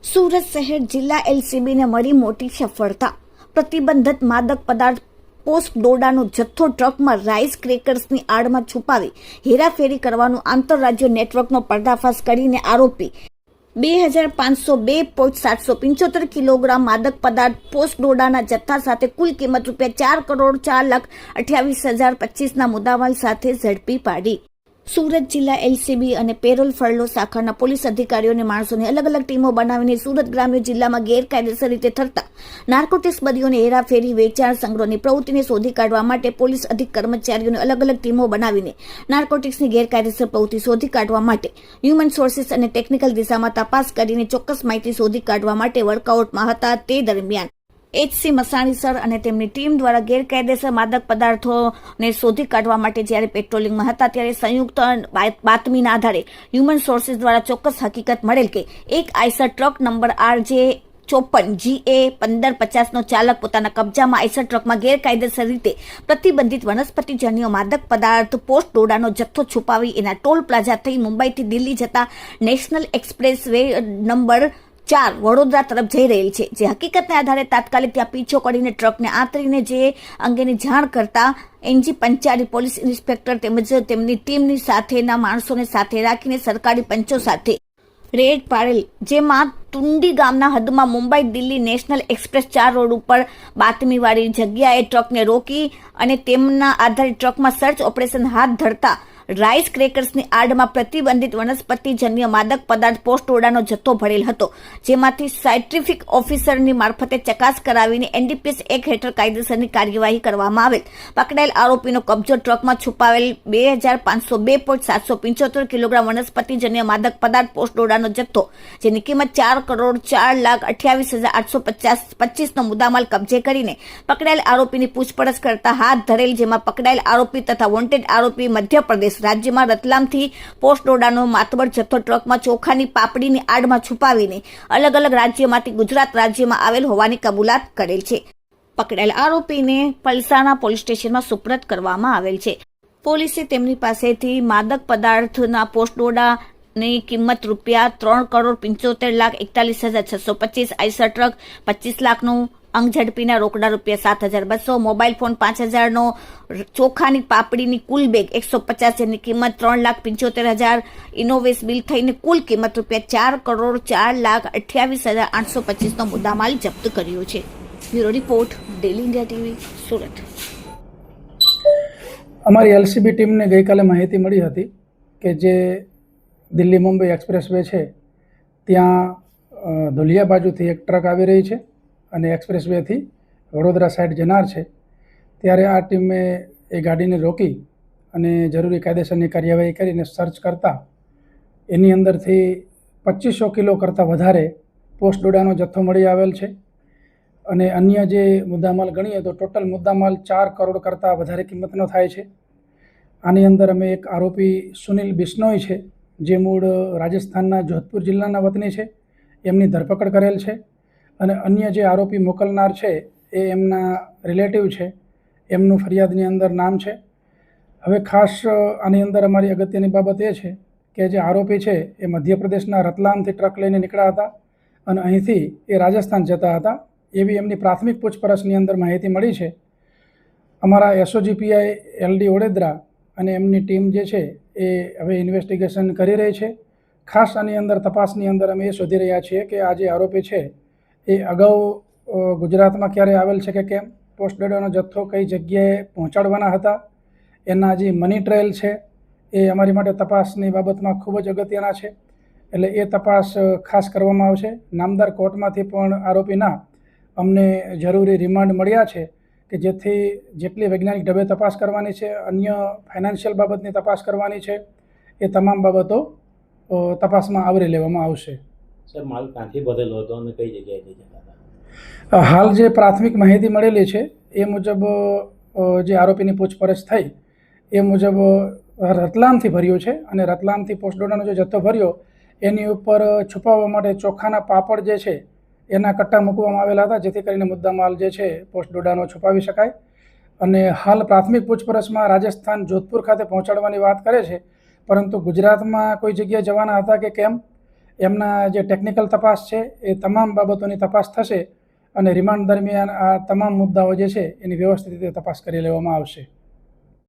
સુરત શહેર જિલ્લા એલસીબીને મળી મોટી સફળતા। પ્રતિબંધિત માદક પદાર્થ પોસ્ટ દોરડાનો જથ્થો ટ્રકમાં રાઈસ ક્રેકર્સની આડમાં છુપાવી હેરાફેરી કરવાનું આંતરરાજ્ય નેટવર્કનો પર્દાફાશ કરીને આરોપી 2502.775 કિલોગ્રામ માદક પદાર્થ પોસ્ટ દોરડાના જથ્થા સાથે કુલ કિંમત ₹4,04,28,025ના મુદ્દામાલ સાથે ઝડપી પાડી। સુરત જિલ્લા એલસીબી અને પેરોલ ફળલો શાખાના પોલીસ અધિકારીઓને માણસોની અલગ અલગ ટીમો બનાવીને સુરત ગ્રામ્ય જિલ્લામાં ગેરકાયદેસર રીતે થતા નાર્કોટિક્સ બદીઓને હેરાફેરી, વેચાણ, સંગ્રહની પ્રવૃત્તિને શોધી કાઢવા માટે પોલીસ અધિક કર્મચારીઓને અલગ અલગ ટીમો બનાવીને નાર્કોટિક્સની ગેરકાયદેસર પ્રવૃત્તિ શોધી કાઢવા માટે હ્યુમન સોર્સિસ અને ટેકનિકલ દિશામાં તપાસ કરીને ચોક્કસ માહિતી શોધી કાઢવા માટે વર્કઆઉટમાં હતા। તે દરમિયાન એચસી મસાણી સર અને તેમની ટીમ દ્વારા ગેરકાયદેસર માદક પદાર્થોને શોધી કાઢવા માટે જ્યારે પેટ્રોલિંગમાં હતા ત્યારે સંયુક્ત બાતમીના આધારે હ્યુમન સોર્સિસ દ્વારા ચોક્કસ હકીકત મળેલ કે એક Eicher truck number RJ 54GA 1550નો ચાલક પોતાના કબજામાં આઈસર ટ્રકમાં ગેરકાયદેસર રીતે પ્રતિબંધિત વનસ્પતિજન્ય માદક પદાર્થ પોસ્ટ દોરડાનો જથ્થો છુપાવી એના ટોલ પ્લાઝા થઈ મુંબઈથી દિલ્હી જતા national express way number 4 Vadodara તરફ જઈ રહેલ છે। જે હકીકતને આધારે તાત્કાલિક ત્યાં પીછો કરીને ટ્રકને આંતરીને જે અંગેની જાણ કરતા એનજી પંચારી પોલીસ ઇન્સ્પેક્ટર તેમજ તેમની ટીમની સાથેના માણસોને સાથે રાખીને સરકારી પંચો સાથે રેડ પાડેલ, જેમાં તુંડી ગામના હદમાં Mumbai Delhi national express 4 road ઉપર બાતમીવાળી જગ્યાએ ટ્રકને રોકી અને તેમના આધારે ટ્રકમાં સર્ચ ઓપરેશન હાથ ધરતા રાઈસ ક્રેકર્સની આડમાં પ્રતિબંધિત વનસ્પતિજન્ય માદક પદાર્થ પોસ્ટ દોરડાનો જથ્થો ભરેલ હતો, જેમાંથી સાયન્ટિફિક ઓફિસરની મારફતે ચકાસ કરાવીને એનડીપીએસ એક્ટ હેઠળ કાયદેસરની કાર્યવાહી કરવામાં આવેલ। પકડાયેલ આરોપીનો કબજો ટ્રકમાં છુપાવેલ 2502.775 કિલોગ્રામ વનસ્પતિજન્ય માદક પદાર્થ પોસ્ટ દોરડાનો જથ્થો, જેની કિંમત ₹4,04,28,825નો મુદ્દામાલ કબજે કરીને પકડાયેલ આરોપીની પૂછપરછ કરતા હાથ ધરેલ, જેમાં પકડાયેલ આરોપી તથા વોન્ટેડ આરોપી મધ્યપ્રદેશ રાજ્યમાં રતલામથી પોસ્ટ દોરડાનો માતબર જથ્થો ટ્રકમાં ચોખાની પાપડીની આડમાં છુપાવીને અલગ અલગ રાજ્યમાંથી ગુજરાત રાજ્યમાં આવેલ હોવાની કબૂલાત કરેલ છે। પકડાયેલ આરોપીને પલસાણા પોલીસ સ્ટેશનમાં સુપરત કરવામાં આવેલ છે। પોલીસે તેમની પાસેથી માદક પદાર્થના પોસ્ટ દોરડાની કિંમત ₹3,75,41,41,625 આઈસર ટ્રક 25 લાખનું અંગ ઝડપીના રોકડા ₹7,200, મોબાઈલ ફોન 5,000નો, ચોખાની પાપડીની કુલ બેગ 150 જેની કિંમત 3,75,000, ઇનોવેસ બિલ થઈને કુલ કિંમત ₹4,04,28,825નો મુદ્દામાલ જપ્ત કર્યો છે। Bureau report, daily India TV, Surat. અમારી એલસીબી ટીમને ગઈકાલે માહિતી મળી હતી કે જે દિલ્હી મુંબઈ એક્સપ્રેસ વે છે ત્યાં ધુલિયા બાજુથી એક ટ્રક આવી રહી છે અને એક્સપ્રેસ વેથી વડોદરા સાઈડ જનાર છે, ત્યારે આ ટીમે એ ગાડીને રોકી અને જરૂરી કાયદેસરની કાર્યવાહી કરીને સર્ચ કરતાં એની અંદરથી 2500 કિલો કરતાં વધારે પોસ્ટ દોરડાનો જથ્થો મળી આવેલ છે અને અન્ય જે મુદ્દામાલ ગણીએ તો ટોટલ મુદ્દામાલ 4 કરોડ કરતાં વધારે કિંમતનો થાય છે। આની અંદર અમે એક આરોપી સુનિલ બિશ્નોઈ છે, જે મૂળ રાજસ્થાનના જોધપુર જિલ્લાના વતની છે, એમની ધરપકડ કરેલ છે અને અન્ય જે આરોપી મોકલનાર છે એ એમના રિલેટિવ છે, એમનું ફરિયાદની અંદર નામ છે। હવે ખાસ આની અંદર અમારી અગત્યની બાબત એ છે કે જે આરોપી છે એ મધ્યપ્રદેશના રતલામથી ટ્રક લઈને નીકળ્યા હતા અને અહીંથી એ રાજસ્થાન જતા હતા એવી એમની પ્રાથમિક પૂછપરછની અંદર માહિતી મળી છે। અમારા એસઓજીપીઆઈ LD વડોદરા અને એમની ટીમ જે છે એ હવે ઇન્વેસ્ટિગેશન કરી રહી છે। ખાસ આની અંદર તપાસની અંદર અમે એ શોધી રહ્યા છીએ કે આ જે આરોપી છે એ અગાઉ ગુજરાતમાં ક્યારે આવેલ છે કે કેમ, પોસ્ટ દોરડાનો જથ્થો કઈ જગ્યાએ પહોંચાડવાના હતા, એના જે મની ટ્રેલ છે એ અમારી માટે તપાસની બાબતમાં ખૂબ જ અગત્યના છે, એટલે એ તપાસ ખાસ કરવામાં આવશે। નામદાર કોર્ટમાંથી પણ આરોપીના અમને જરૂરી રિમાન્ડ મળ્યા છે કે જેથી જેટલી વૈજ્ઞાનિક ઢબે તપાસ કરવાની છે, અન્ય ફાઇનાન્શિયલ બાબતની તપાસ કરવાની છે, એ તમામ બાબતો તપાસમાં આવરી લેવામાં આવશે। સર, માલ ક્યાંથી ભરેલો હતો અને કઈ જગ્યાએથી જતા હતા? હાલ જે પ્રાથમિક માહિતી મળેલી છે એ મુજબ જે આરોપીની પૂછપરછ થઈ એ મુજબ રતલામથી ભર્યો છે અને રતલામથી પોસ્ટ દોરડાનો જે જથ્થો ભર્યો એની ઉપર છુપાવવા માટે ચોખાના પાપડ જે છે એના કટ્ટા મૂકવામાં આવેલા હતા, જેથી કરીને મુદ્દામાલ જે છે પોસ્ટ દોરડાનો છુપાવી શકાય। અને હાલ પ્રાથમિક પૂછપરછમાં રાજસ્થાન જોધપુર ખાતે પહોંચાડવાની વાત કરે છે, પરંતુ ગુજરાતમાં કોઈ જગ્યાએ જવાના હતા કે કેમ એમના જે ટેકનિકલ તપાસ છે એ તમામ બાબતોની તપાસ થશે અને રિમાન્ડ દરમિયાન આ તમામ મુદ્દાઓ જે છે એની વ્યવસ્થિત રીતે તપાસ કરી લેવામાં આવશે.